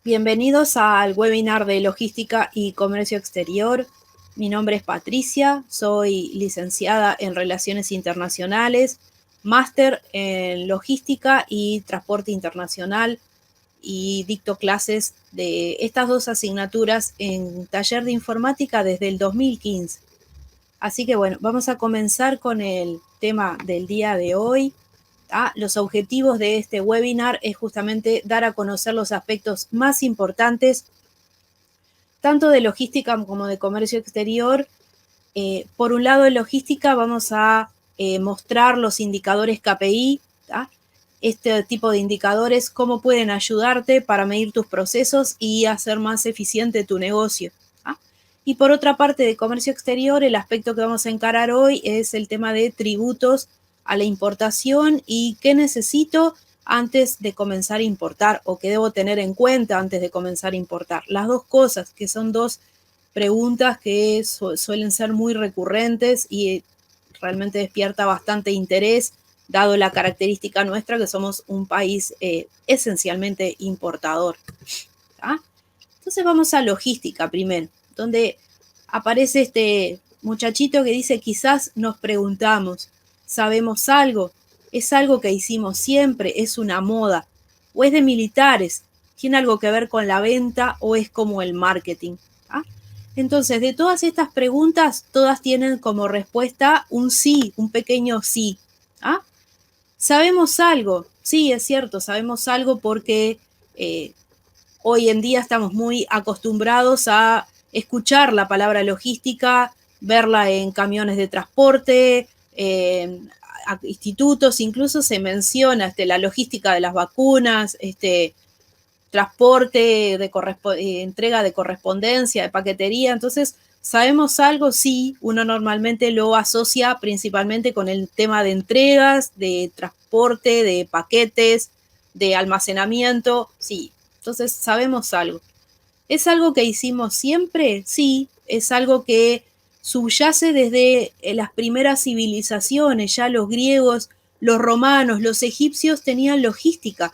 Bienvenidos al webinar de Logística y Comercio Exterior. Mi nombre es Patricia, soy licenciada en Relaciones Internacionales, máster en Logística y Transporte Internacional y dicto clases de estas dos asignaturas en taller de informática desde el 2015. Así que bueno, vamos a comenzar con el tema del día de hoy. Los objetivos de este webinar es justamente dar a conocer los aspectos más importantes, tanto de logística como de comercio exterior. Por un lado, en logística vamos a mostrar los indicadores KPI, este tipo de indicadores, cómo pueden ayudarte para medir tus procesos y hacer más eficiente tu negocio. Y por otra parte, de comercio exterior, el aspecto que vamos a encarar hoy es el tema de tributos a la importación y qué necesito antes de comenzar a importar o qué debo tener en cuenta antes de comenzar a importar. Las dos cosas, que son dos preguntas que suelen ser muy recurrentes y realmente despierta bastante interés, dado la característica nuestra que somos un país esencialmente importador. Entonces vamos a logística primero, donde aparece este muchachito que dice: quizás nos preguntamos, ¿sabemos algo? ¿Es algo que hicimos siempre? ¿Es una moda? ¿O es de militares? ¿Tiene algo que ver con la venta o es como el marketing? Entonces, de todas estas preguntas, todas tienen como respuesta un sí, un pequeño sí. ¿Sabemos algo? Sí, es cierto, sabemos algo porque hoy en día estamos muy acostumbrados a escuchar la palabra logística, verla en camiones de transporte, en institutos, incluso se menciona la logística de las vacunas, transporte, entrega de correspondencia, de paquetería. Entonces, ¿sabemos algo? Sí, uno normalmente lo asocia principalmente con el tema de entregas, de transporte, de paquetes, de almacenamiento. Sí, entonces sabemos algo. ¿Es algo que hicimos siempre? Sí, es algo que subyace desde las primeras civilizaciones. Ya los griegos, los romanos, los egipcios tenían logística.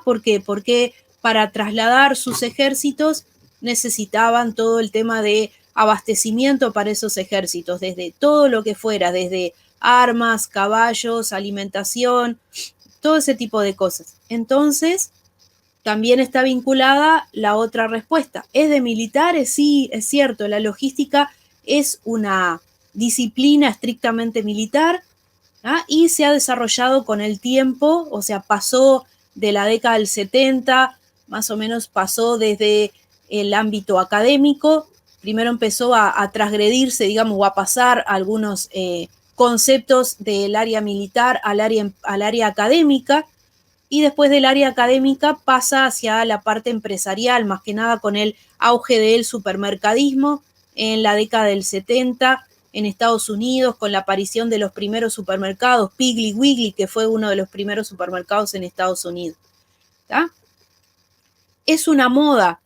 ¿Por qué? Porque para trasladar sus ejércitos necesitaban todo el tema de abastecimiento para esos ejércitos, desde todo lo que fuera, desde armas, caballos, alimentación, todo ese tipo de cosas. Entonces, también está vinculada la otra respuesta. ¿Es de militares? Sí, es cierto, la logística es una disciplina estrictamente militar, y se ha desarrollado con el tiempo, o sea, pasó de la década del 70, más o menos pasó desde el ámbito académico, primero empezó a transgredirse, digamos, o a pasar algunos conceptos del área militar al área académica, y después del área académica pasa hacia la parte empresarial, más que nada con el auge del supermercadismo en la década del 70 en Estados Unidos, con la aparición de los primeros supermercados, Piggly Wiggly, que fue uno de los primeros supermercados en Estados Unidos. Es una moda,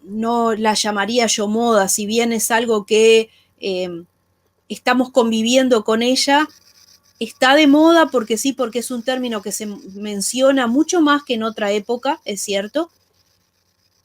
no la llamaría yo moda, si bien es algo que estamos conviviendo con ella. Está de moda porque sí, porque es un término que se menciona mucho más que en otra época, es cierto,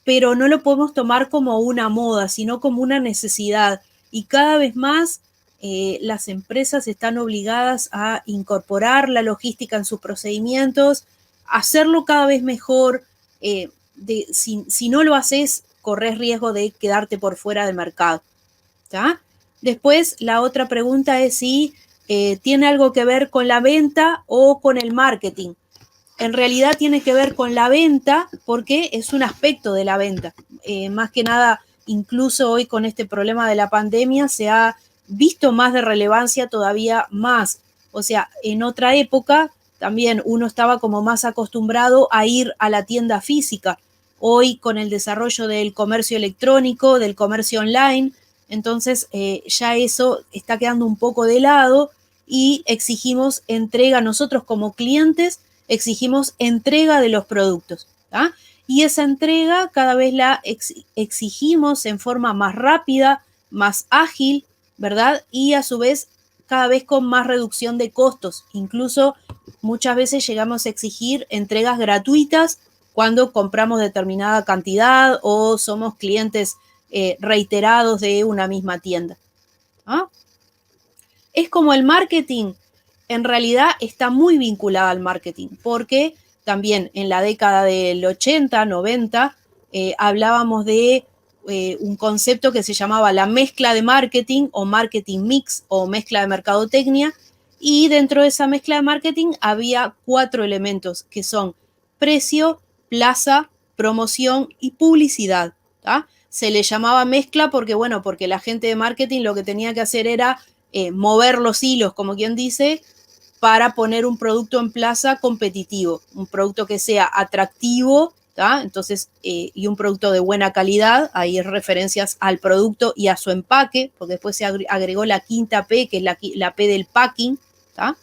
pero no lo podemos tomar como una moda, sino como una necesidad. Y cada vez más las empresas están obligadas a incorporar la logística en sus procedimientos, hacerlo cada vez mejor. Si no lo haces, corres riesgo de quedarte por fuera del mercado. Después, la otra pregunta es si tiene algo que ver con la venta o con el marketing. En realidad tiene que ver con la venta porque es un aspecto de la venta. Más que nada, incluso hoy con este problema de la pandemia se ha visto más de relevancia todavía más. O sea, en otra época también uno estaba como más acostumbrado a ir a la tienda física. Hoy con el desarrollo del comercio electrónico, del comercio online, entonces ya eso está quedando un poco de lado y exigimos entrega nosotros como clientes, exigimos entrega de los productos. Y esa entrega cada vez la exigimos en forma más rápida, más ágil, ¿verdad? Y a su vez cada vez con más reducción de costos. Incluso muchas veces llegamos a exigir entregas gratuitas cuando compramos determinada cantidad o somos clientes reiterados de una misma tienda. ¿Ah? Es como el marketing, en realidad está muy vinculado al marketing, porque también en la década del 80, 90, hablábamos de un concepto que se llamaba la mezcla de marketing o marketing mix o mezcla de mercadotecnia, y dentro de esa mezcla de marketing había 4 elementos que son precio, plaza, promoción y publicidad. ¿tá? Se le llamaba mezcla porque, bueno, porque la gente de marketing lo que tenía que hacer era mover los hilos, como quien dice, para poner un producto en plaza competitivo, un producto que sea atractivo, ¿tá? Entonces, y un producto de buena calidad, ahí es referencias al producto y a su empaque, porque después se agregó la quinta P, que es la P del packing, ¿tá?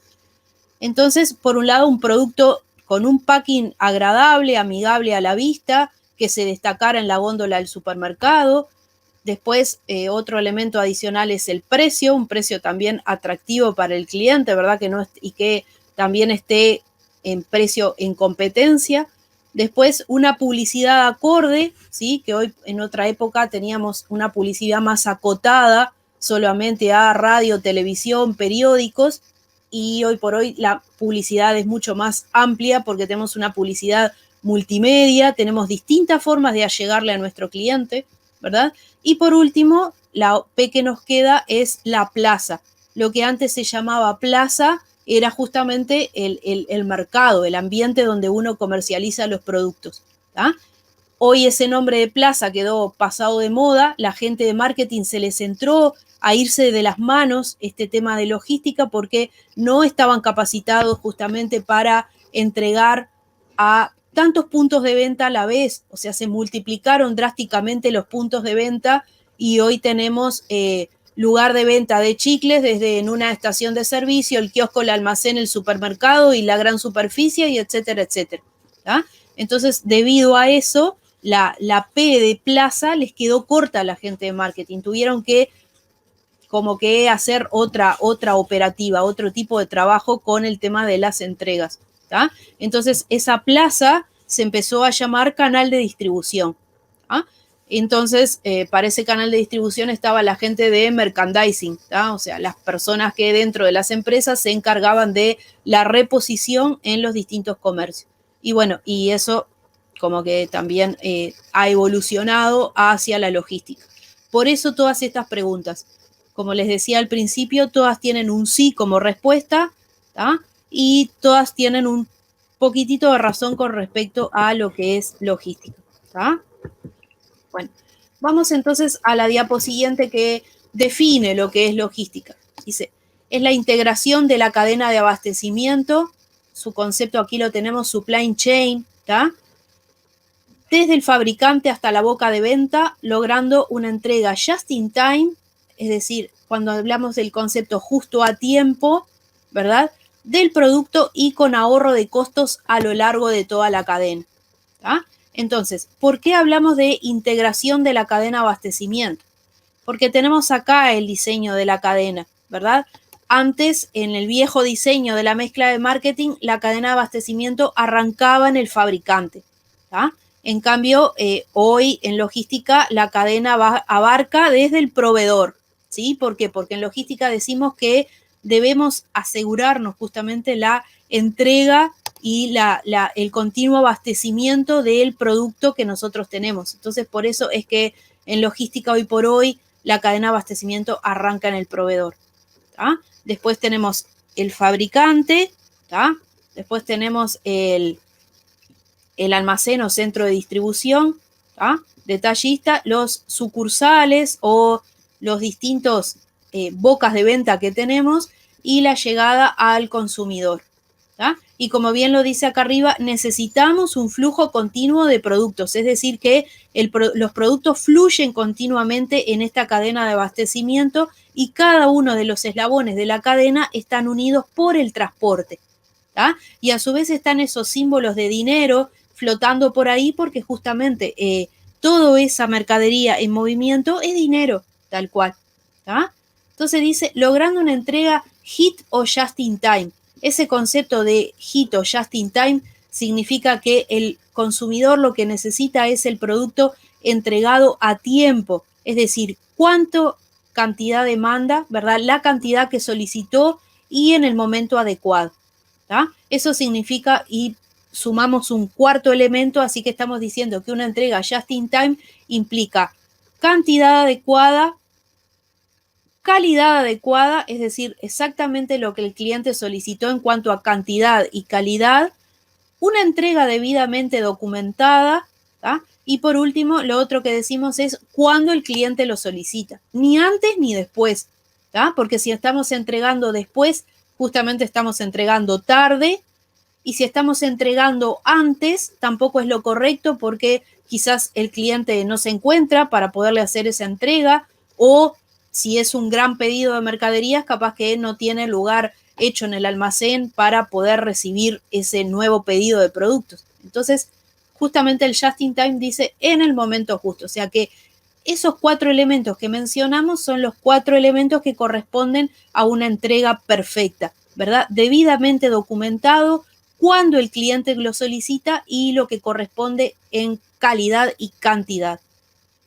Entonces, por un lado, un producto con un packing agradable, amigable a la vista, que se destacara en la góndola del supermercado. Después, otro elemento adicional es el precio, un precio también atractivo para el cliente, ¿verdad? Y que también esté en precio en competencia. Después, una publicidad acorde, ¿sí? Que hoy en otra época teníamos una publicidad más acotada solamente a radio, televisión, periódicos, y hoy por hoy la publicidad es mucho más amplia porque tenemos una publicidad multimedia, tenemos distintas formas de allegarle a nuestro cliente, ¿verdad? Y por último, la P que nos queda es la plaza. Lo que antes se llamaba plaza era justamente el mercado, el ambiente donde uno comercializa los productos. ¿tá? Hoy ese nombre de plaza quedó pasado de moda, la gente de marketing se les entró a irse de las manos este tema de logística porque no estaban capacitados justamente para entregar a tantos puntos de venta a la vez, o sea, se multiplicaron drásticamente los puntos de venta y hoy tenemos lugar de venta de chicles desde en una estación de servicio, el kiosco, el almacén, el supermercado y la gran superficie, y etcétera, etcétera. ¿tá? Entonces, debido a eso, la P de plaza les quedó corta a la gente de marketing. Tuvieron que como que hacer otra operativa, otro tipo de trabajo con el tema de las entregas. ¿tá? Entonces, esa plaza se empezó a llamar canal de distribución. ¿tá? Entonces, para ese canal de distribución estaba la gente de merchandising, ¿tá? o sea, las personas que dentro de las empresas se encargaban de la reposición en los distintos comercios. Y bueno, y eso como que también ha evolucionado hacia la logística. Por eso todas estas preguntas. Como les decía al principio, todas tienen un sí como respuesta, ¿tá? y todas tienen un poquitito de razón con respecto a lo que es logística. ¿tá? Bueno, vamos entonces a la diapo siguiente que define lo que es logística. Dice, es la integración de la cadena de abastecimiento, su concepto aquí lo tenemos, supply chain, ¿tá? desde el fabricante hasta la boca de venta, logrando una entrega just in time, es decir, cuando hablamos del concepto justo a tiempo, ¿verdad? Del producto y con ahorro de costos a lo largo de toda la cadena. ¿tá? Entonces, ¿por qué hablamos de integración de la cadena de abastecimiento? Porque tenemos acá el diseño de la cadena, ¿verdad? Antes, en el viejo diseño de la mezcla de marketing, la cadena de abastecimiento arrancaba en el fabricante. ¿tá? En cambio, hoy en logística la cadena abarca desde el proveedor. ¿sí? ¿Por qué? Porque en logística decimos que debemos asegurarnos justamente la entrega y el continuo abastecimiento del producto que nosotros tenemos. Entonces, por eso es que en logística hoy por hoy la cadena de abastecimiento arranca en el proveedor. ¿tá? Después tenemos el fabricante, ¿tá? Después tenemos el almacén o centro de distribución, ¿tá? detallista, los sucursales o los distintos bocas de venta que tenemos y la llegada al consumidor. ¿tá? Y como bien lo dice acá arriba, necesitamos un flujo continuo de productos, es decir, que los productos fluyen continuamente en esta cadena de abastecimiento y cada uno de los eslabones de la cadena están unidos por el transporte. ¿tá? Y a su vez están esos símbolos de dinero flotando por ahí porque justamente toda esa mercadería en movimiento es dinero, tal cual. ¿tá? Entonces dice, logrando una entrega hit o just in time. Ese concepto de hit o just in time significa que el consumidor lo que necesita es el producto entregado a tiempo, es decir, cuánto cantidad demanda, ¿verdad? La cantidad que solicitó y en el momento adecuado. ¿tá? Eso significa, y sumamos un cuarto elemento, así que estamos diciendo que una entrega just in time implica cantidad adecuada, calidad adecuada, es decir, exactamente lo que el cliente solicitó en cuanto a cantidad y calidad, una entrega debidamente documentada, ¿tá? Y por último, lo otro que decimos es cuando el cliente lo solicita, ni antes ni después, ¿tá? Porque si estamos entregando después, justamente estamos entregando tarde, y si estamos entregando antes, tampoco es lo correcto porque quizás el cliente no se encuentra para poderle hacer esa entrega, o si es un gran pedido de mercaderías, capaz que no tiene lugar hecho en el almacén para poder recibir ese nuevo pedido de productos. Entonces, justamente el just in time dice en el momento justo, o sea que esos 4 elementos que mencionamos son los 4 elementos que corresponden a una entrega perfecta, ¿verdad? Debidamente documentado, cuando el cliente lo solicita y lo que corresponde en calidad y cantidad.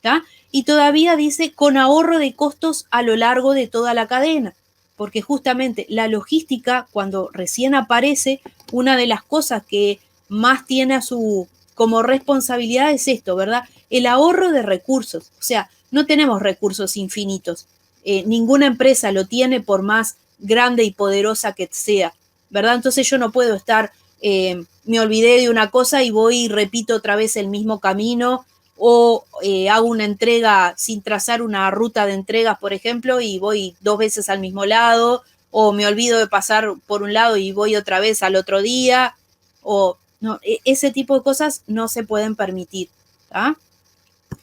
¿tá? Y todavía dice con ahorro de costos a lo largo de toda la cadena, porque justamente la logística, cuando recién aparece, una de las cosas que más tiene a su como responsabilidad es esto, ¿verdad? El ahorro de recursos. O sea, no tenemos recursos infinitos. Ninguna empresa lo tiene por más grande y poderosa que sea, ¿verdad? Entonces yo no puedo estar, me olvidé de una cosa y voy y repito otra vez el mismo camino, o hago una entrega sin trazar una ruta de entregas, por ejemplo, y voy 2 veces al mismo lado, o me olvido de pasar por un lado y voy otra vez al otro día, o no, ese tipo de cosas no se pueden permitir. ¿tá?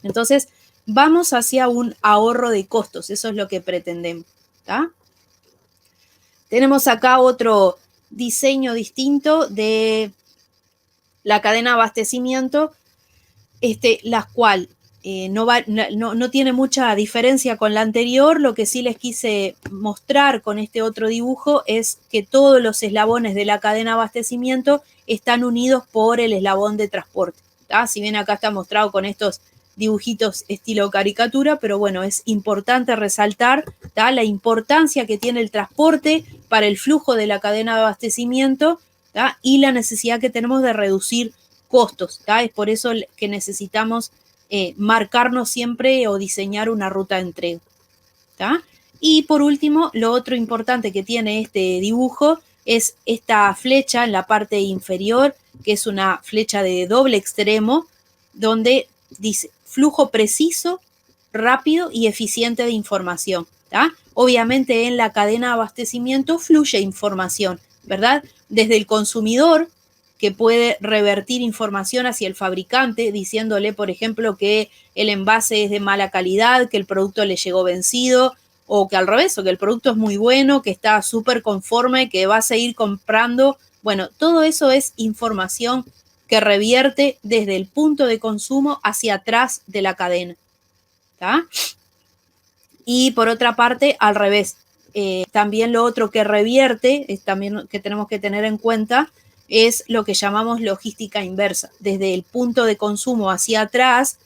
Entonces, vamos hacia un ahorro de costos, eso es lo que pretendemos. ¿tá? Tenemos acá otro diseño distinto de la cadena de abastecimiento, la cual no tiene mucha diferencia con la anterior. Lo que sí les quise mostrar con este otro dibujo es que todos los eslabones de la cadena de abastecimiento están unidos por el eslabón de transporte. ¿tá? Si bien acá está mostrado con estos dibujitos estilo caricatura, pero bueno, es importante resaltar ¿tá? la importancia que tiene el transporte para el flujo de la cadena de abastecimiento ¿tá? y la necesidad que tenemos de reducir costos. ¿tá? Es por eso que necesitamos marcarnos siempre o diseñar una ruta de entrega. ¿tá? Y por último, lo otro importante que tiene este dibujo es esta flecha en la parte inferior, que es una flecha de doble extremo, donde dice flujo preciso, rápido y eficiente de información. ¿tá? Obviamente en la cadena de abastecimiento fluye información, ¿verdad? Desde el consumidor, que puede revertir información hacia el fabricante, diciéndole, por ejemplo, que el envase es de mala calidad, que el producto le llegó vencido, o que al revés, o que el producto es muy bueno, que está súper conforme, que va a seguir comprando. Bueno, todo eso es información que revierte desde el punto de consumo hacia atrás de la cadena. ¿tá? Y por otra parte, al revés. También lo otro que revierte, también que tenemos que tener en cuenta, es lo que llamamos logística inversa. Desde el punto de consumo hacia atrás,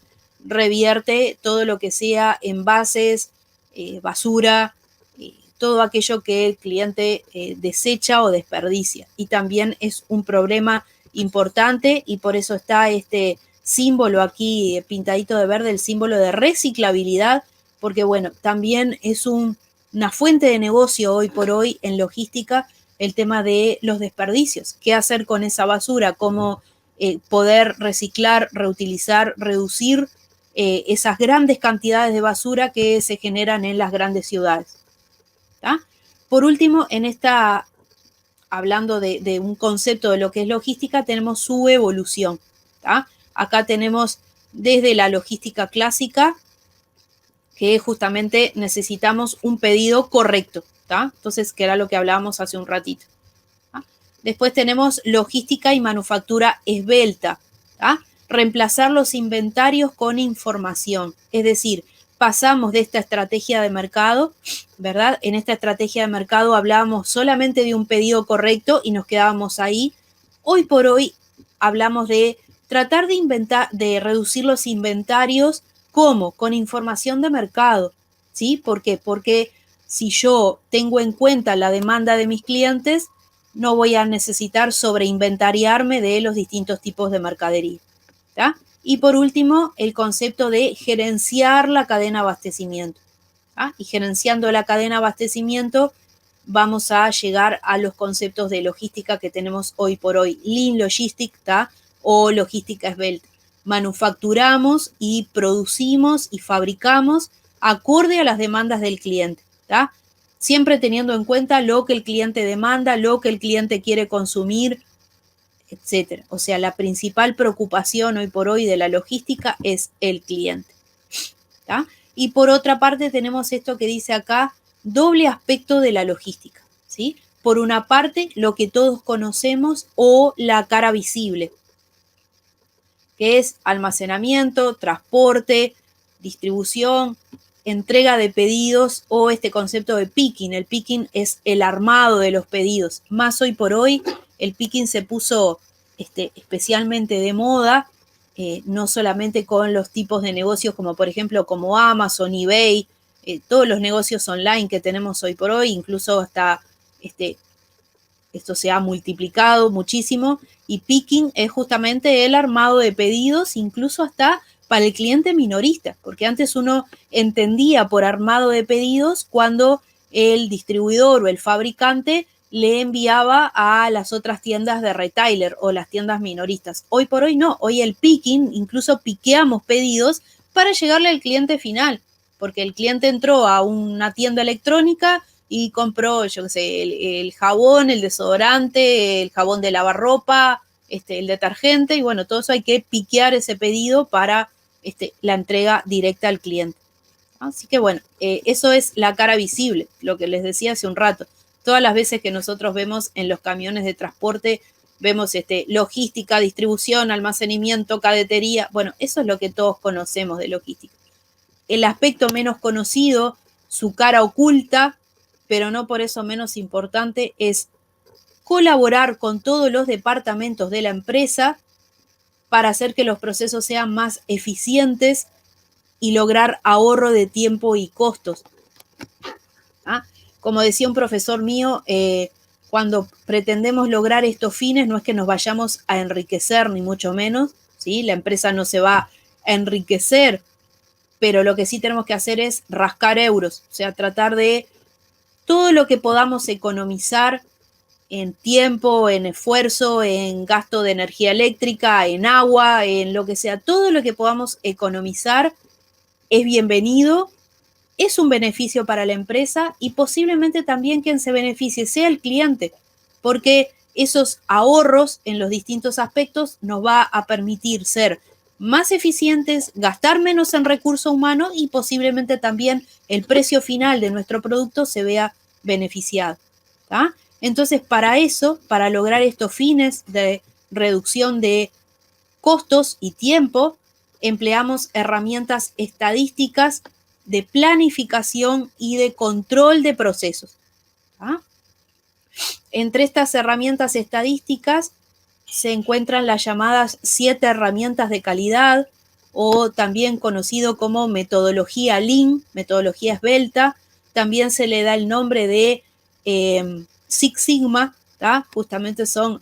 revierte todo lo que sea envases, basura, todo aquello que el cliente desecha o desperdicia. Y también es un problema importante, y por eso está este símbolo aquí pintadito de verde, el símbolo de reciclabilidad, porque bueno, también es una fuente de negocio hoy por hoy en logística el tema de los desperdicios. ¿Qué hacer con esa basura? ¿Cómo poder reciclar, reutilizar, reducir esas grandes cantidades de basura que se generan en las grandes ciudades? ¿tá? Por último, hablando de un concepto de lo que es logística, tenemos su evolución. ¿tá? Acá tenemos desde la logística clásica, que justamente necesitamos un pedido correcto. ¿tá? Entonces, que era lo que hablábamos hace un ratito. ¿tá? Después tenemos logística y manufactura esbelta. ¿tá? Reemplazar los inventarios con información. Es decir, pasamos de esta estrategia de mercado, ¿verdad? En esta estrategia de mercado hablábamos solamente de un pedido correcto y nos quedábamos ahí. Hoy por hoy hablamos de tratar de reducir los inventarios. ¿Cómo? Con información de mercado, ¿sí? ¿Por qué? Porque si yo tengo en cuenta la demanda de mis clientes, no voy a necesitar sobreinventariarme de los distintos tipos de mercadería, ¿tá? Y por último, el concepto de gerenciar la cadena de abastecimiento, ¿tá? Y gerenciando la cadena de abastecimiento vamos a llegar a los conceptos de logística que tenemos hoy por hoy, Lean Logistics, ¿tá? O logística esbelta. Manufacturamos y producimos y fabricamos acorde a las demandas del cliente, ¿tá? Siempre teniendo en cuenta lo que el cliente demanda, lo que el cliente quiere consumir, etcétera. O sea, la principal preocupación hoy por hoy de la logística es el cliente, ¿tá? Y por otra parte tenemos esto que dice acá, doble aspecto de la logística, ¿sí? Por una parte, lo que todos conocemos o la cara visible, que es almacenamiento, transporte, distribución, entrega de pedidos o este concepto de picking. El picking es el armado de los pedidos. Más hoy por hoy, el picking se puso especialmente de moda, no solamente con los tipos de negocios como por ejemplo como Amazon, eBay, todos los negocios online que tenemos hoy por hoy, incluso hasta esto se ha multiplicado muchísimo, y picking es justamente el armado de pedidos, incluso hasta para el cliente minorista, porque antes uno entendía por armado de pedidos cuando el distribuidor o el fabricante le enviaba a las otras tiendas de retailer o las tiendas minoristas. Hoy por hoy no, hoy el picking, incluso piqueamos pedidos para llegarle al cliente final, porque el cliente entró a una tienda electrónica y compró, yo qué sé, el jabón, el desodorante, el jabón de lavar ropa, el detergente, y bueno, todo eso hay que piquear ese pedido para la entrega directa al cliente. Así que bueno, eso es la cara visible, lo que les decía hace un rato. Todas las veces que nosotros vemos en los camiones de transporte, vemos logística, distribución, almacenamiento, cadetería. Bueno, eso es lo que todos conocemos de logística. El aspecto menos conocido, su cara oculta, pero no por eso menos importante, es colaborar con todos los departamentos de la empresa para hacer que los procesos sean más eficientes y lograr ahorro de tiempo y costos. ¿Ah? Como decía un profesor mío, cuando pretendemos lograr estos fines no es que nos vayamos a enriquecer, ni mucho menos, ¿sí? La empresa no se va a enriquecer, pero lo que sí tenemos que hacer es rascar euros, o sea, tratar de todo lo que podamos economizar en tiempo, en esfuerzo, en gasto de energía eléctrica, en agua, en lo que sea, todo lo que podamos economizar es bienvenido, es un beneficio para la empresa y posiblemente también quien se beneficie sea el cliente, porque esos ahorros en los distintos aspectos nos va a permitir ser más eficientes, gastar menos en recurso humano y posiblemente también el precio final de nuestro producto se vea beneficiado, ¿tá? Entonces, para eso, para lograr estos fines de reducción de costos y tiempo, empleamos herramientas estadísticas de planificación y de control de procesos, ¿tá? Entre estas herramientas estadísticas se encuentran las llamadas 7 herramientas de calidad, o también conocido como metodología Lean, metodología esbelta. También se le da el nombre de Six Sigma, ¿tá? Justamente son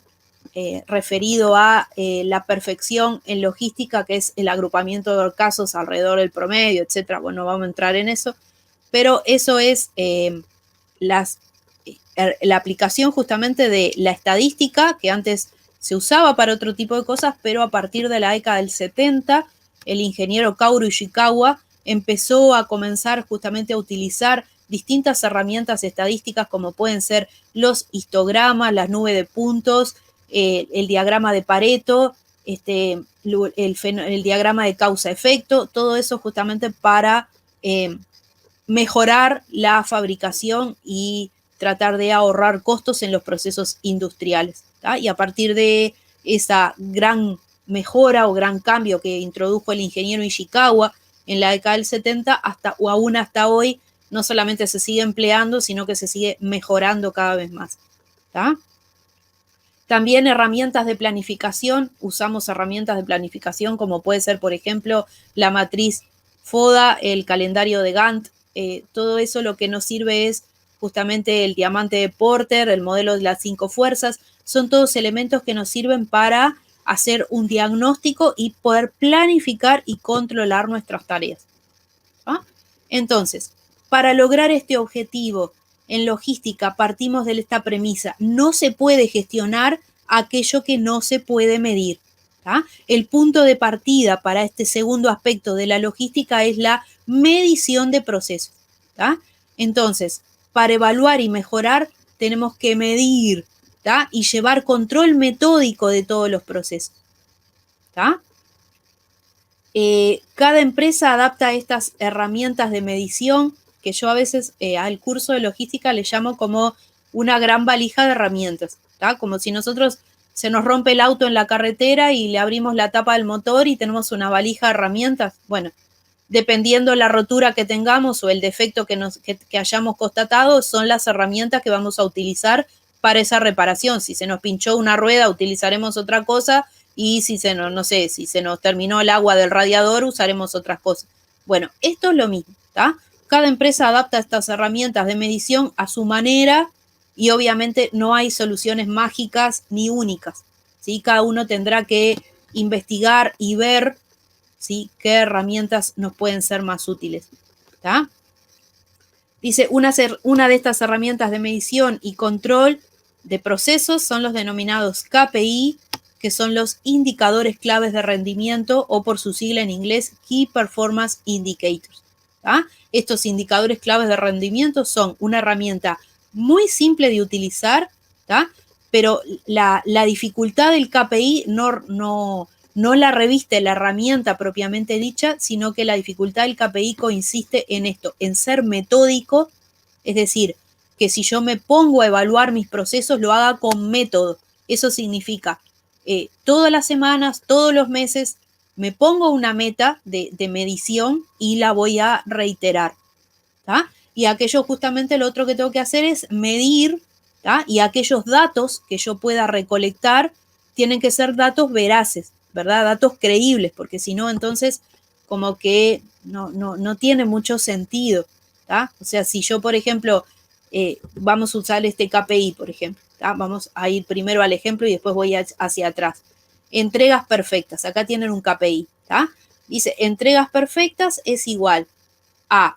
referido a la perfección en logística, que es el agrupamiento de casos alrededor del promedio, etcétera. Bueno, vamos a entrar en eso, pero eso es la aplicación justamente de la estadística, que antes se usaba para otro tipo de cosas, pero a partir de la década del 70, el ingeniero Kaoru Ishikawa empezó a comenzar justamente a utilizar distintas herramientas estadísticas como pueden ser los histogramas, las nubes de puntos, el diagrama de Pareto, el diagrama de causa-efecto, todo eso justamente para mejorar la fabricación y tratar de ahorrar costos en los procesos industriales, ¿tá? Y a partir de esa gran mejora o gran cambio que introdujo el ingeniero Ishikawa en la década del 70, o aún hasta hoy, no solamente se sigue empleando, sino que se sigue mejorando cada vez más, ¿tá? También herramientas de planificación, usamos herramientas de planificación como puede ser, por ejemplo, la matriz FODA, el calendario de Gantt. Todo eso lo que nos sirve es justamente el diamante de Porter, el modelo de las 5 fuerzas. Son todos elementos que nos sirven para hacer un diagnóstico y poder planificar y controlar nuestras tareas. ¿Ah? Entonces, para lograr este objetivo en logística partimos de esta premisa: no se puede gestionar aquello que no se puede medir. El punto de partida para este segundo aspecto de la logística es la medición de procesos. Entonces, para evaluar y mejorar tenemos que medir y llevar control metódico de todos los procesos. Cada empresa adapta estas herramientas de medición, que yo a veces al curso de logística le llamo como una gran valija de herramientas, como si nosotros se nos rompe el auto en la carretera y le abrimos la tapa del motor y tenemos una valija de herramientas. Bueno, dependiendo la rotura que tengamos o el defecto que hayamos constatado, son las herramientas que vamos a utilizar para esa reparación. Si se nos pinchó una rueda, utilizaremos otra cosa, y si se nos terminó el agua del radiador, usaremos otras cosas. Bueno, esto es lo mismo, Cada empresa adapta estas herramientas de medición a su manera y obviamente no hay soluciones mágicas ni únicas, ¿sí? Cada uno tendrá que investigar y ver, ¿sí?, qué herramientas nos pueden ser más útiles. Dice, una de estas herramientas de medición y control de procesos son los denominados KPI, que son los indicadores claves de rendimiento, o por su sigla en inglés, Key Performance Indicators. Estos indicadores claves de rendimiento son una herramienta muy simple de utilizar, pero la dificultad del KPI no la reviste la herramienta propiamente dicha, sino que la dificultad del KPI consiste en esto, en ser metódico, es decir, que si yo me pongo a evaluar mis procesos, lo haga con método. Eso significa, todas las semanas, todos los meses, me pongo una meta de medición y la voy a reiterar. Y aquello, justamente lo otro que tengo que hacer es medir, y aquellos datos que yo pueda recolectar tienen que ser datos veraces, ¿verdad? Datos creíbles, porque si no, entonces como que no tiene mucho sentido. O sea, si yo, por ejemplo, vamos a usar este KPI, por ejemplo, vamos a ir primero al ejemplo y después voy hacia atrás. Entregas perfectas, acá tienen un KPI, dice, entregas perfectas es igual a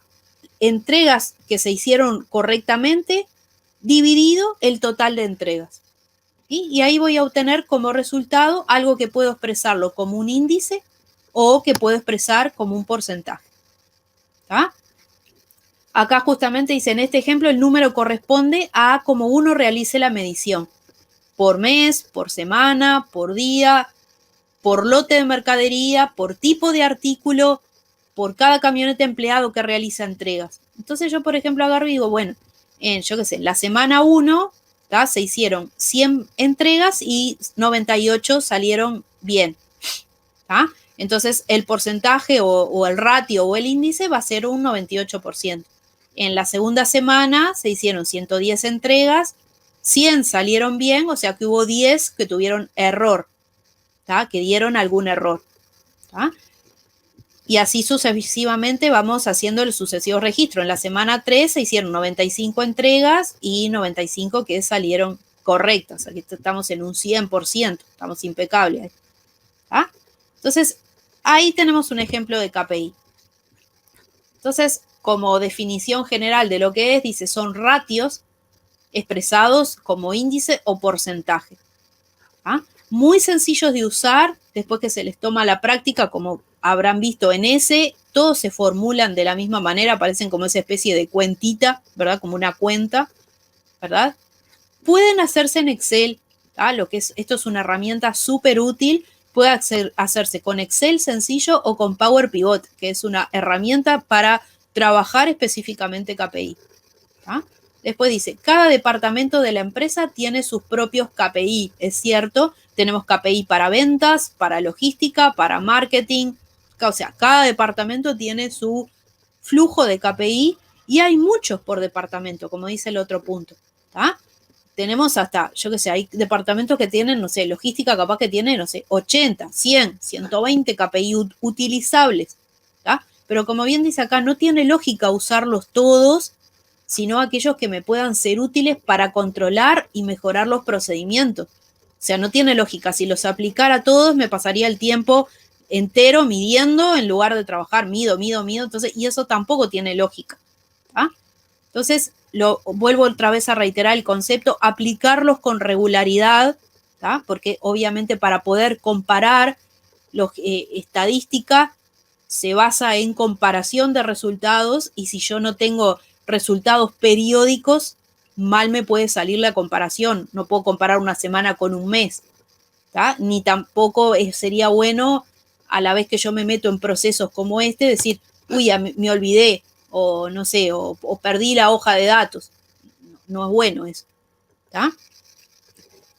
entregas que se hicieron correctamente dividido el total de entregas. Y ahí voy a obtener como resultado algo que puedo expresarlo como un índice o que puedo expresar como un porcentaje. Acá justamente dice, en este ejemplo el número corresponde a cómo uno realice la medición. Por mes, por semana, por día, por lote de mercadería, por tipo de artículo, por cada camioneta empleado que realiza entregas. Entonces yo, por ejemplo, agarro y digo, bueno, en la semana 1 se hicieron 100 entregas y 98 salieron bien. Entonces el porcentaje o el ratio o el índice va a ser un 98%. En la segunda semana se hicieron 110 entregas, 100 salieron bien, o sea que hubo 10 que tuvieron error, que dieron algún error. Y así sucesivamente vamos haciendo el sucesivo registro. En la semana 3 se hicieron 95 entregas y 95 que salieron correctas. Aquí estamos en un 100%, estamos impecables. Entonces, ahí tenemos un ejemplo de KPI. Entonces, como definición general de lo que es, dice, son ratios expresados como índice o porcentaje. Muy sencillos de usar, después que se les toma la práctica, como habrán visto en ese, todos se formulan de la misma manera, parecen como esa especie de cuentita, ¿verdad? Como una cuenta, ¿verdad? Pueden hacerse en Excel, esto es una herramienta súper útil, puede hacerse con Excel sencillo o con Power Pivot, que es una herramienta para trabajar específicamente KPI. Después dice, cada departamento de la empresa tiene sus propios KPI, es cierto, tenemos KPI para ventas, para logística, para marketing, o sea, cada departamento tiene su flujo de KPI y hay muchos por departamento, como dice el otro punto. tenemos hasta, yo qué sé, hay departamentos que tienen, no sé, logística capaz que tiene, no sé, 80, 100, 120 KPI utilizables, ¿tá? Pero como bien dice acá, no tiene lógica usarlos todos, sino aquellos que me puedan ser útiles para controlar y mejorar los procedimientos. O sea, no tiene lógica. Si los aplicara todos, me pasaría el tiempo entero midiendo en lugar de trabajar, mido, entonces, y eso tampoco tiene lógica, ¿tá? Entonces, vuelvo otra vez a reiterar el concepto, aplicarlos con regularidad, ¿tá? Porque obviamente para poder comparar estadística se basa en comparación de resultados, y si yo no tengo resultados periódicos, mal me puede salir la comparación. No puedo comparar una semana con un mes, ¿tá? Ni tampoco sería bueno, a la vez que yo me meto en procesos como este, decir, uy, me olvidé, o no sé, o perdí la hoja de datos. No es bueno eso, ¿tá?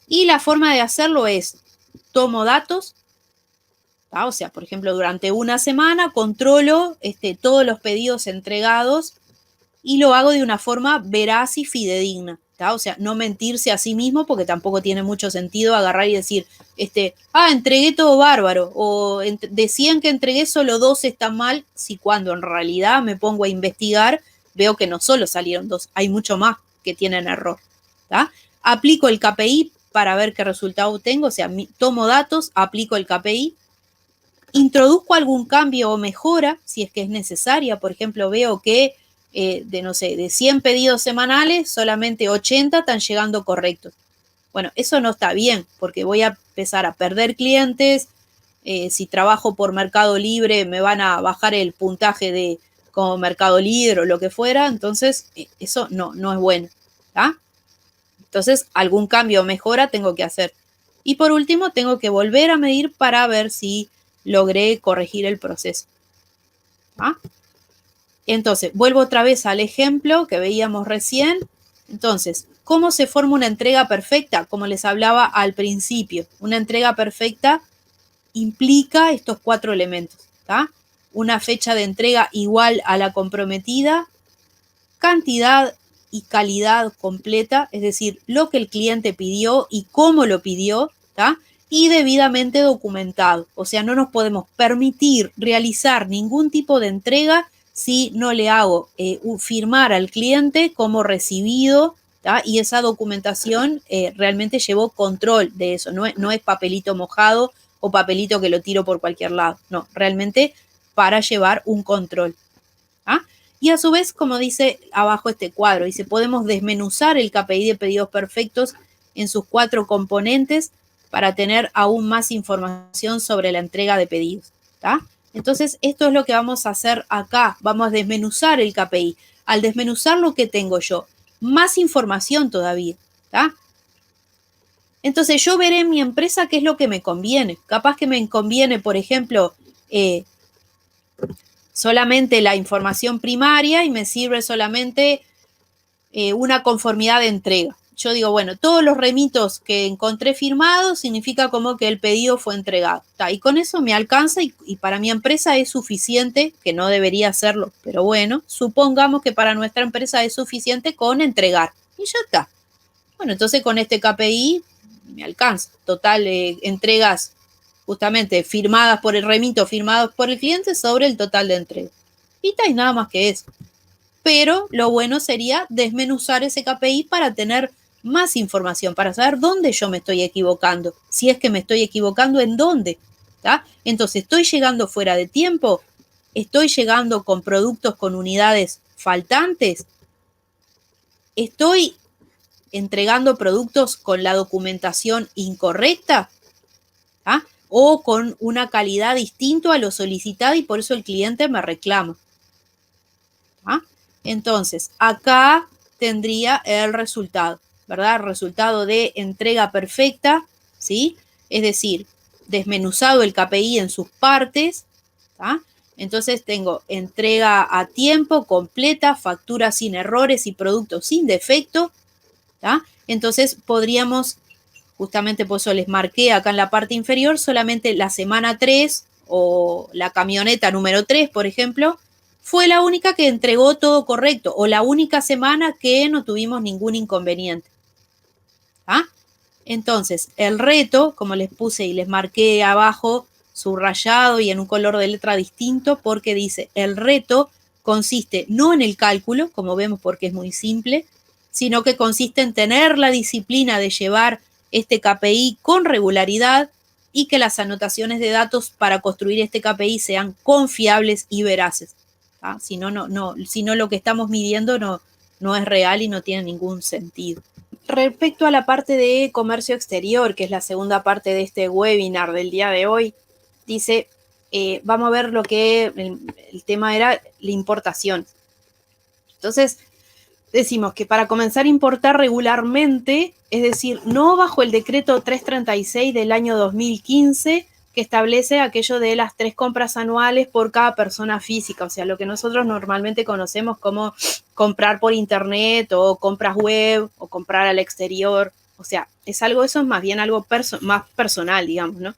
Y la forma de hacerlo es, tomo datos, ¿tá? O sea, por ejemplo, durante una semana controlo todos los pedidos entregados y lo hago de una forma veraz y fidedigna, ¿tá? O sea, no mentirse a sí mismo, porque tampoco tiene mucho sentido agarrar y decir, entregué todo bárbaro, o de 100 que entregué solo 2 están mal, si cuando en realidad me pongo a investigar veo que no solo salieron 2, hay mucho más que tienen error, ¿tá? Aplico el KPI para ver qué resultado tengo, o sea, tomo datos, aplico el KPI, introduzco algún cambio o mejora si es que es necesaria. Por ejemplo, veo que de 100 pedidos semanales, solamente 80 están llegando correctos. Bueno, eso no está bien, porque voy a empezar a perder clientes. Si trabajo por Mercado Libre, me van a bajar el puntaje de como Mercado Libre o lo que fuera. Entonces, eso no es bueno, ¿tá? Entonces, algún cambio o mejora tengo que hacer. Y por último, tengo que volver a medir para ver si logré corregir el proceso, ¿tá? Entonces, vuelvo otra vez al ejemplo que veíamos recién. Entonces, ¿cómo se forma una entrega perfecta? Como les hablaba al principio, una entrega perfecta implica estos 4 elementos, ¿tá? Una fecha de entrega igual a la comprometida, cantidad y calidad completa, es decir, lo que el cliente pidió y cómo lo pidió, ¿tá? Y debidamente documentado. O sea, no nos podemos permitir realizar ningún tipo de entrega si no le hago firmar al cliente como recibido, ¿tá? Y esa documentación realmente llevó control de eso, no es papelito mojado o papelito que lo tiro por cualquier lado, no, realmente para llevar un control, ¿tá? Y a su vez, como dice abajo este cuadro, dice, podemos desmenuzar el KPI de pedidos perfectos en sus 4 componentes para tener aún más información sobre la entrega de pedidos, ¿tá? Entonces, esto es lo que vamos a hacer acá. Vamos a desmenuzar el KPI. Al desmenuzar lo que tengo yo, más información todavía, ¿tá? Entonces, yo veré en mi empresa qué es lo que me conviene. Capaz que me conviene, por ejemplo, solamente la información primaria y me sirve solamente una conformidad de entrega. Yo digo, bueno, todos los remitos que encontré firmados significa como que el pedido fue entregado. Y con eso me alcanza y para mi empresa es suficiente, que no debería serlo, pero bueno, supongamos que para nuestra empresa es suficiente con entregar. Y ya está. Bueno, entonces con este KPI me alcanza. Total, entregas justamente firmadas por el remito, firmados por el cliente sobre el total de entrega. Y está, y nada más que eso. Pero lo bueno sería desmenuzar ese KPI para tener más información, para saber dónde yo me estoy equivocando. Si es que me estoy equivocando, ¿en dónde? ¿Tá? Entonces, ¿estoy llegando fuera de tiempo? ¿Estoy llegando con productos con unidades faltantes? ¿Estoy entregando productos con la documentación incorrecta? ¿Ah? O con una calidad distinta a lo solicitado y por eso el cliente me reclama. ¿Ah? Entonces, acá tendría el resultado, ¿verdad? El resultado de entrega perfecta, ¿sí? Es decir, desmenuzado el KPI en sus partes, ¿tá? Entonces tengo entrega a tiempo, completa, factura sin errores y producto sin defecto, ¿tá? Entonces podríamos, justamente por eso les marqué acá en la parte inferior, solamente la semana 3 o la camioneta número 3, por ejemplo, fue la única que entregó todo correcto o la única semana que no tuvimos ningún inconveniente. ¿Ah? Entonces, el reto, como les puse y les marqué abajo, subrayado y en un color de letra distinto, porque dice, el reto consiste no en el cálculo, como vemos porque es muy simple, sino que consiste en tener la disciplina de llevar este KPI con regularidad y que las anotaciones de datos para construir este KPI sean confiables y veraces. Si no, lo que estamos midiendo no es real y no tiene ningún sentido. Respecto a la parte de comercio exterior, que es la segunda parte de este webinar del día de hoy, dice, vamos a ver lo que el tema era la importación. Entonces, decimos que para comenzar a importar regularmente, es decir, no bajo el decreto 336 del año 2015, que establece aquello de las 3 compras anuales por cada persona física, o sea, lo que nosotros normalmente conocemos como comprar por internet o compras web o comprar al exterior, o sea, eso es más bien algo más personal, digamos, ¿no?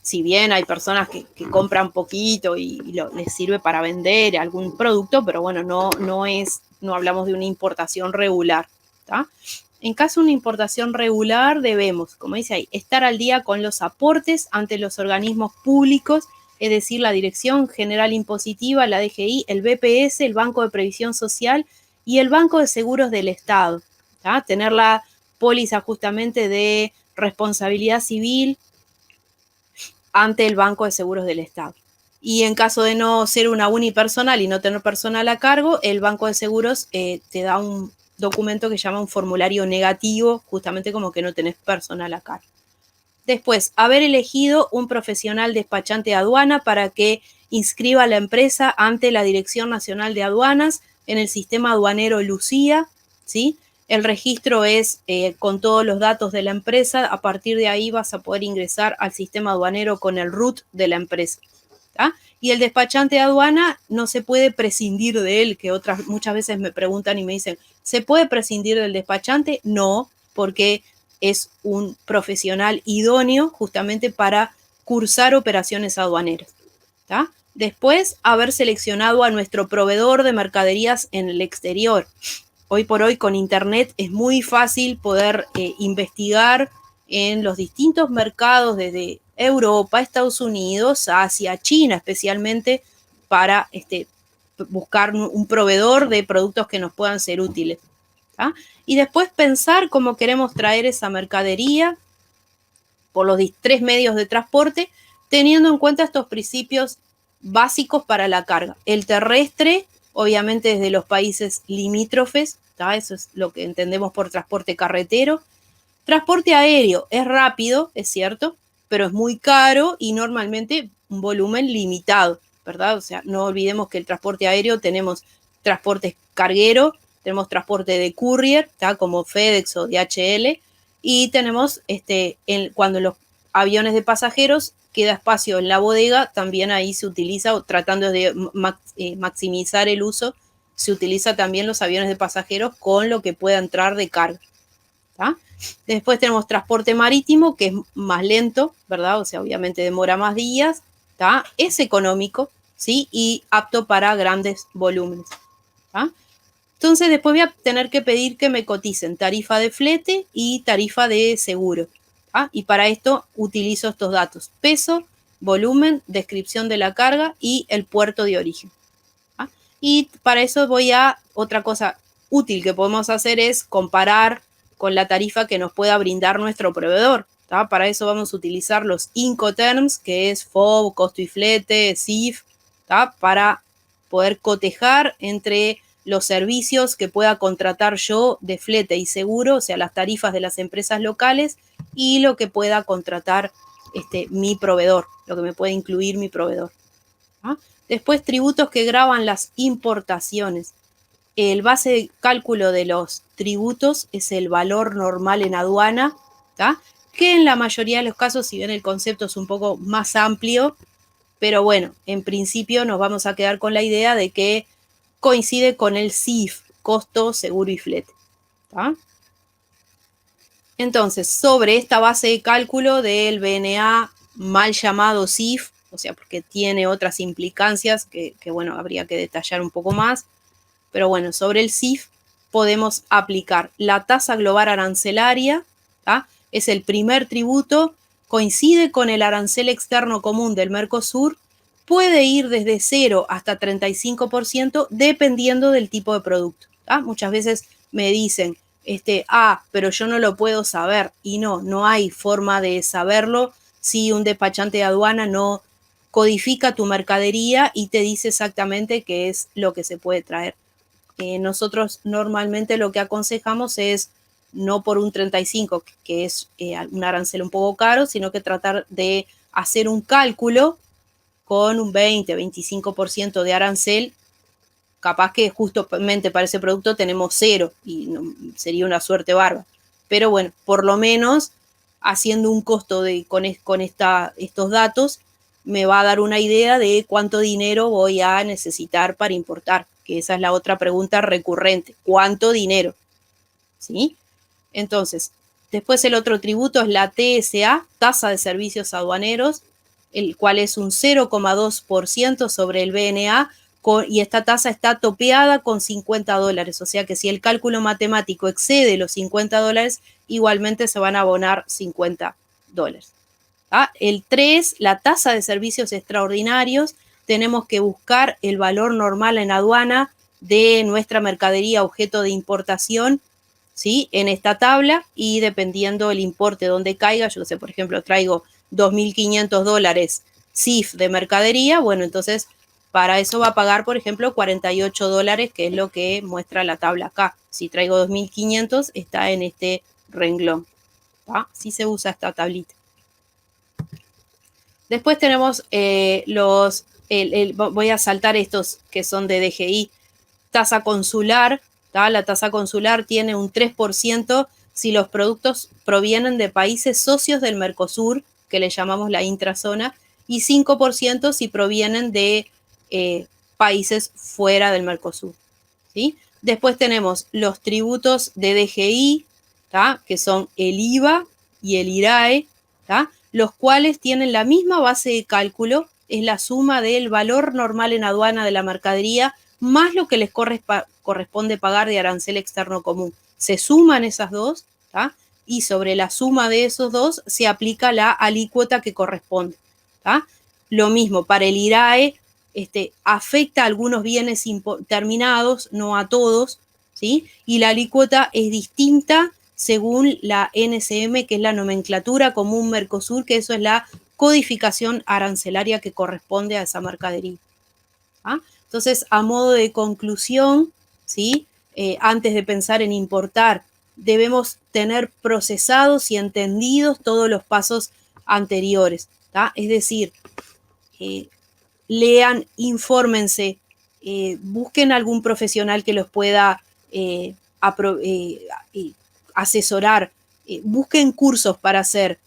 Si bien hay personas que compran poquito y les sirve para vender algún producto, pero bueno, no hablamos de una importación regular, ¿tá? En caso de una importación regular, debemos, como dice ahí, estar al día con los aportes ante los organismos públicos, es decir, la Dirección General Impositiva, la DGI, el BPS, el Banco de Previsión Social y el Banco de Seguros del Estado, ¿tá? Tener la póliza justamente de responsabilidad civil ante el Banco de Seguros del Estado. Y en caso de no ser una unipersonal y no tener personal a cargo, el Banco de Seguros te da un documento que se llama un formulario negativo, justamente como que no tenés personal a cargo. Después, haber elegido un profesional despachante de aduana para que inscriba a la empresa ante la Dirección Nacional de Aduanas en el sistema aduanero Lucía, ¿sí? El registro es con todos los datos de la empresa. A partir de ahí vas a poder ingresar al sistema aduanero con el RUT de la empresa, ¿tá? Y el despachante de aduana no se puede prescindir de él, que muchas veces me preguntan y me dicen, ¿se puede prescindir del despachante? No, porque es un profesional idóneo justamente para cursar operaciones aduaneras, ¿tá? Después, haber seleccionado a nuestro proveedor de mercaderías en el exterior. Hoy por hoy con internet es muy fácil poder investigar en los distintos mercados desde Europa, Estados Unidos, Asia, China especialmente, para buscar un proveedor de productos que nos puedan ser útiles, ¿tá? Y después pensar cómo queremos traer esa mercadería por los 3 medios de transporte, teniendo en cuenta estos principios básicos para la carga. El terrestre, obviamente desde los países limítrofes, ¿tá? Eso es lo que entendemos por transporte carretero. Transporte aéreo es rápido, es cierto, pero es muy caro y normalmente un volumen limitado, ¿verdad? O sea, no olvidemos que el transporte aéreo tenemos transporte carguero, tenemos transporte de courier, ¿tá? Como FedEx o DHL, y tenemos, cuando los aviones de pasajeros queda espacio en la bodega, también ahí se utiliza, tratando de maximizar el uso, se utiliza también los aviones de pasajeros con lo que pueda entrar de carga, ¿tá? Después tenemos transporte marítimo, que es más lento, ¿verdad? O sea, obviamente demora más días, ¿tá? Es económico, ¿sí? Y apto para grandes volúmenes, ¿tá? Entonces después voy a tener que pedir que me coticen tarifa de flete y tarifa de seguro, ¿tá? Y para esto utilizo estos datos: peso, volumen, descripción de la carga y el puerto de origen, ¿tá? Y para eso otra cosa útil que podemos hacer es comparar con la tarifa que nos pueda brindar nuestro proveedor, ¿tá? Para eso vamos a utilizar los Incoterms, que es FOB, costo y flete, CIF, ¿tá? Para poder cotejar entre los servicios que pueda contratar yo de flete y seguro, o sea, las tarifas de las empresas locales, y lo que pueda contratar mi proveedor, lo que me puede incluir mi proveedor, ¿tá? Después, tributos que gravan las importaciones. El base de cálculo de los tributos es el valor normal en aduana, ¿tá? Que en la mayoría de los casos, si bien el concepto es un poco más amplio, pero bueno, en principio nos vamos a quedar con la idea de que coincide con el CIF, costo, seguro y flete, ¿tá? Entonces, sobre esta base de cálculo del BNA, mal llamado CIF, o sea, porque tiene otras implicancias que bueno, habría que detallar un poco más, pero bueno, sobre el CIF podemos aplicar la tasa global arancelaria, ¿tá? Es el primer tributo, coincide con el arancel externo común del Mercosur, puede ir desde 0 hasta 35% dependiendo del tipo de producto, ¿tá? Muchas veces me dicen, pero yo no lo puedo saber, y no hay forma de saberlo si un despachante de aduana no codifica tu mercadería y te dice exactamente qué es lo que se puede traer. Nosotros normalmente lo que aconsejamos es no por un 35, que es un arancel un poco caro, sino que tratar de hacer un cálculo con un 20-25% de arancel. Capaz que justamente para ese producto tenemos 0 y no, sería una suerte bárbara. Pero bueno, por lo menos haciendo un costo con estos datos me va a dar una idea de cuánto dinero voy a necesitar para importar, que esa es la otra pregunta recurrente. ¿Cuánto dinero? ¿Sí? Entonces, después el otro tributo es la TSA, tasa de servicios aduaneros, el cual es un 0,2% sobre el BNA, y esta tasa está topeada con $50. O sea que si el cálculo matemático excede los $50, igualmente se van a abonar $50. ¿Ah? El 3, la tasa de servicios extraordinarios, tenemos que buscar el valor normal en aduana de nuestra mercadería objeto de importación, ¿sí? En esta tabla, y dependiendo el importe donde caiga, yo sé, por ejemplo, traigo $2.500 CIF de mercadería, bueno, entonces para eso va a pagar, por ejemplo, $48, que es lo que muestra la tabla acá. Si traigo 2.500, está en este renglón. ¿Va? Así se usa esta tablita. Después tenemos voy a saltar estos que son de DGI. Tasa consular, ¿tá? La tasa consular tiene un 3% si los productos provienen de países socios del Mercosur, que le llamamos la intrazona, y 5% si provienen de países fuera del Mercosur, ¿sí? Después tenemos los tributos de DGI, ¿tá? Que son el IVA y el IRAE, ¿tá? Los cuales tienen la misma base de cálculo, es la suma del valor normal en aduana de la mercadería más lo que les corresponde pagar de arancel externo común. Se suman esas dos, ¿tá? Y sobre la suma de esos dos se aplica la alícuota que corresponde, ¿tá? Lo mismo para el IRAE, afecta a algunos bienes terminados, no a todos, ¿sí? Y la alícuota es distinta según la NCM, que es la nomenclatura común Mercosur, que eso es la codificación arancelaria que corresponde a esa mercadería. ¿Ah? Entonces, a modo de conclusión, ¿sí? Antes de pensar en importar, debemos tener procesados y entendidos todos los pasos anteriores, ¿tá? Es decir, lean, infórmense, busquen algún profesional que los pueda asesorar, busquen cursos para hacer.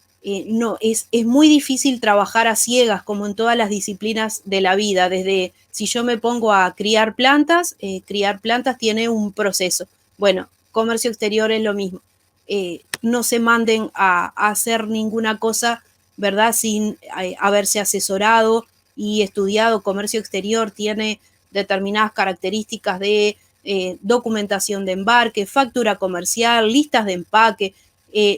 No, es muy difícil trabajar a ciegas como en todas las disciplinas de la vida. Desde si yo me pongo a criar plantas tiene un proceso. Bueno, comercio exterior es lo mismo. No se manden a hacer ninguna cosa, ¿verdad? Sin haberse asesorado y estudiado. Comercio exterior tiene determinadas características de documentación de embarque, factura comercial, listas de empaque,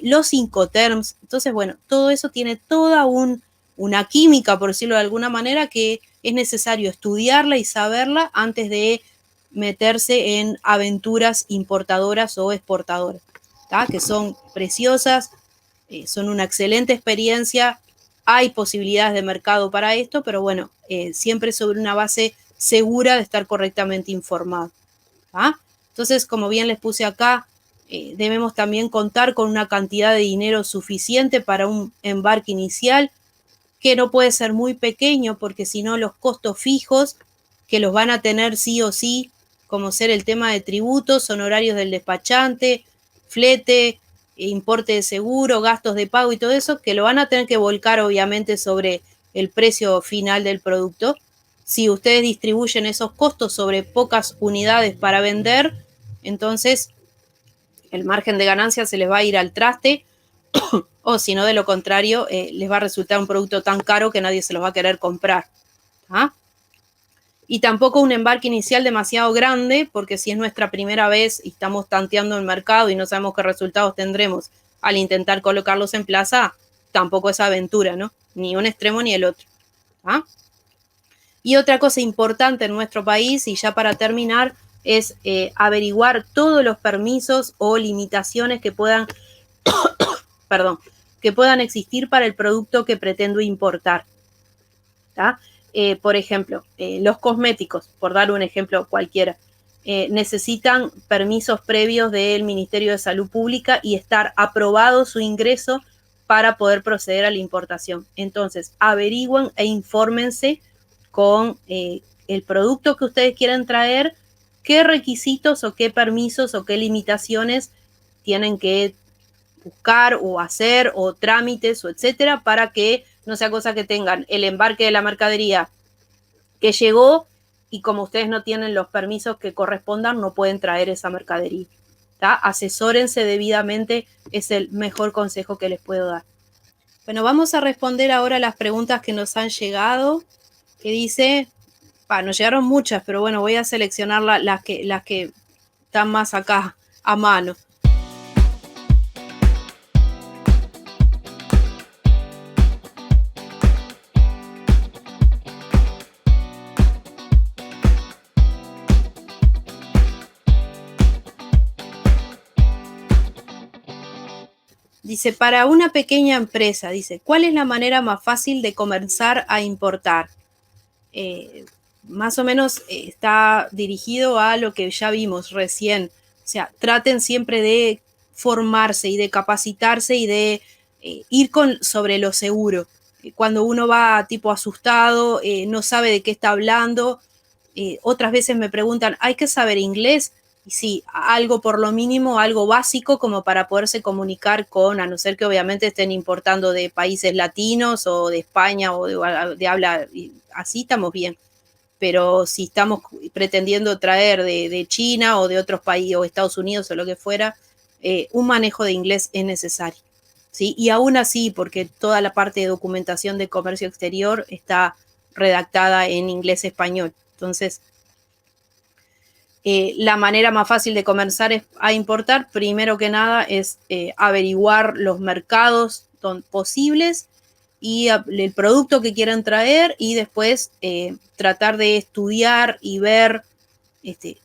los Incoterms. Entonces, bueno, todo eso tiene toda una química, por decirlo de alguna manera, que es necesario estudiarla y saberla antes de meterse en aventuras importadoras o exportadoras, ¿tá? Que son preciosas, son una excelente experiencia, hay posibilidades de mercado para esto, pero bueno, siempre sobre una base segura de estar correctamente informado. ¿Ah? Entonces, como bien les puse acá, debemos también contar con una cantidad de dinero suficiente para un embarque inicial, que no puede ser muy pequeño, porque si no los costos fijos, que los van a tener sí o sí, como ser el tema de tributos, honorarios del despachante, flete, importe de seguro, gastos de pago y todo eso, que lo van a tener que volcar obviamente sobre el precio final del producto. Si ustedes distribuyen esos costos sobre pocas unidades para vender, entonces el margen de ganancia se les va a ir al traste, o si no, de lo contrario, les va a resultar un producto tan caro que nadie se los va a querer comprar. ¿Ah? Y tampoco un embarque inicial demasiado grande, porque si es nuestra primera vez y estamos tanteando el mercado y no sabemos qué resultados tendremos al intentar colocarlos en plaza, tampoco es aventura, ¿no? Ni un extremo ni el otro. ¿Ah? Y otra cosa importante en nuestro país, y ya para terminar, es averiguar todos los permisos o limitaciones que puedan, que puedan existir para el producto que pretendo importar. Por ejemplo, los cosméticos, por dar un ejemplo cualquiera, necesitan permisos previos del Ministerio de Salud Pública y estar aprobado su ingreso para poder proceder a la importación. Entonces, averigüen e infórmense con el producto que ustedes quieran traer, qué requisitos o qué permisos o qué limitaciones tienen que buscar o hacer o trámites o etcétera, para que no sea cosa que tengan el embarque de la mercadería que llegó y como ustedes no tienen los permisos que correspondan, no pueden traer esa mercadería. ¿Tá? Asesórense debidamente, es el mejor consejo que les puedo dar. Bueno, vamos a responder ahora las preguntas que nos han llegado, que dice, nos llegaron muchas, pero bueno, voy a seleccionar las que están más acá a mano. Dice, para una pequeña empresa, dice, ¿cuál es la manera más fácil de comenzar a importar? Más o menos está dirigido a lo que ya vimos recién. O sea, traten siempre de formarse y de capacitarse y de ir sobre lo seguro. Cuando uno va tipo asustado, no sabe de qué está hablando, otras veces me preguntan, ¿hay que saber inglés? Y sí, algo por lo mínimo, algo básico como para poderse comunicar con, a no ser que obviamente estén importando de países latinos o de España o de habla, así estamos bien. Pero si estamos pretendiendo traer de China o de otros países o Estados Unidos o lo que fuera, un manejo de inglés es necesario. ¿Sí? Y aún así, porque toda la parte de documentación de comercio exterior está redactada en inglés-español. Entonces, la manera más fácil de comenzar a importar, primero que nada, es averiguar los mercados posibles y el producto que quieran traer y después tratar de estudiar y ver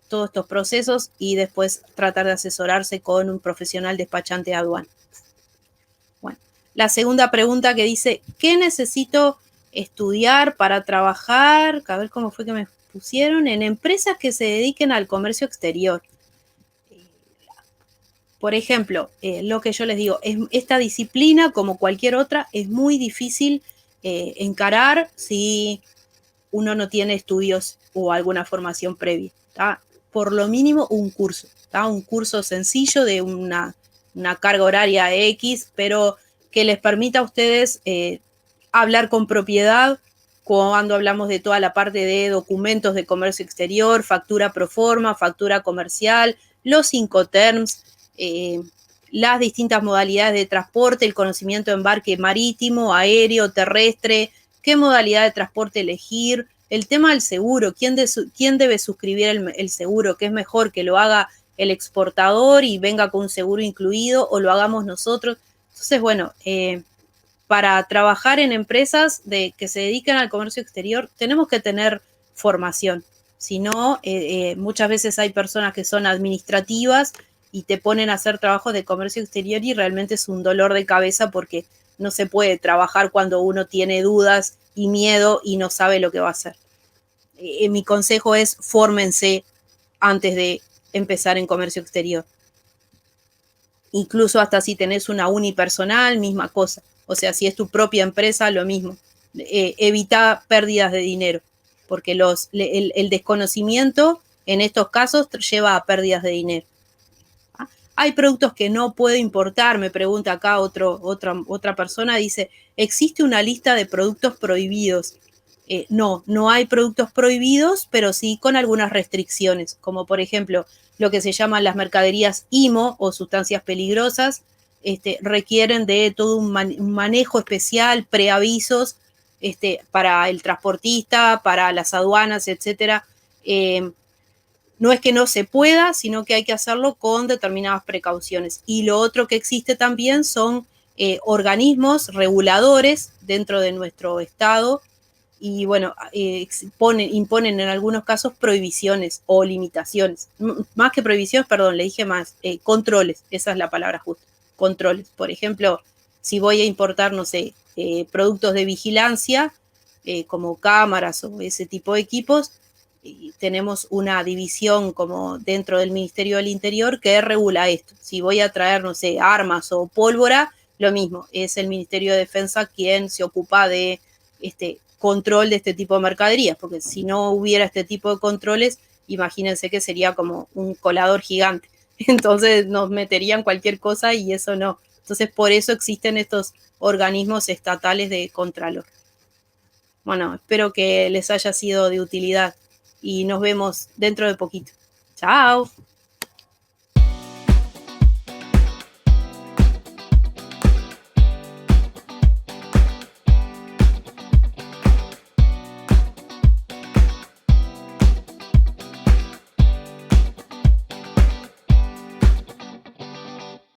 todos estos procesos y después tratar de asesorarse con un profesional despachante de aduana. Bueno, la segunda pregunta que dice, ¿qué necesito estudiar para trabajar? A ver cómo fue que me pusieron, en empresas que se dediquen al comercio exterior. Por ejemplo, lo que yo les digo, esta disciplina, como cualquier otra, es muy difícil encarar si uno no tiene estudios o alguna formación previa. ¿Tá? Por lo mínimo un curso, ¿tá? Un curso sencillo de una carga horaria X, pero que les permita a ustedes hablar con propiedad cuando hablamos de toda la parte de documentos de comercio exterior, factura pro forma, factura comercial, los Incoterms, las distintas modalidades de transporte, el conocimiento de embarque marítimo, aéreo, terrestre, qué modalidad de transporte elegir, el tema del seguro, quién debe suscribir el seguro, que es mejor que lo haga el exportador y venga con un seguro incluido o lo hagamos nosotros. Entonces, bueno, para trabajar en empresas que se dedican al comercio exterior, tenemos que tener formación. Si no, muchas veces hay personas que son administrativas y te ponen a hacer trabajos de comercio exterior y realmente es un dolor de cabeza porque no se puede trabajar cuando uno tiene dudas y miedo y no sabe lo que va a hacer. Mi consejo es fórmense antes de empezar en comercio exterior. Incluso hasta si tenés una unipersonal, misma cosa. O sea, si es tu propia empresa, lo mismo. Evita pérdidas de dinero, porque el desconocimiento en estos casos lleva a pérdidas de dinero. Hay productos que no puedo importar, me pregunta acá otra persona, dice, ¿existe una lista de productos prohibidos? No hay productos prohibidos, pero sí con algunas restricciones, como por ejemplo lo que se llaman las mercaderías IMO o sustancias peligrosas, requieren de todo un manejo especial, preavisos para el transportista, para las aduanas, etcétera. no es que no se pueda, sino que hay que hacerlo con determinadas precauciones. Y lo otro que existe también son organismos reguladores dentro de nuestro Estado y bueno, imponen en algunos casos prohibiciones o limitaciones. Más que prohibiciones, perdón, le dije más, controles, esa es la palabra justa, controles. Por ejemplo, si voy a importar, no sé, productos de vigilancia, como cámaras o ese tipo de equipos, tenemos una división como dentro del Ministerio del Interior que regula esto. Si voy a traer, no sé, armas o pólvora, lo mismo, es el Ministerio de Defensa quien se ocupa de control de este tipo de mercaderías, porque si no hubiera este tipo de controles, imagínense que sería como un colador gigante. Entonces nos meterían cualquier cosa y eso no. Entonces por eso existen estos organismos estatales de contralor. Bueno, espero que les haya sido de utilidad y nos vemos dentro de poquito. Chao.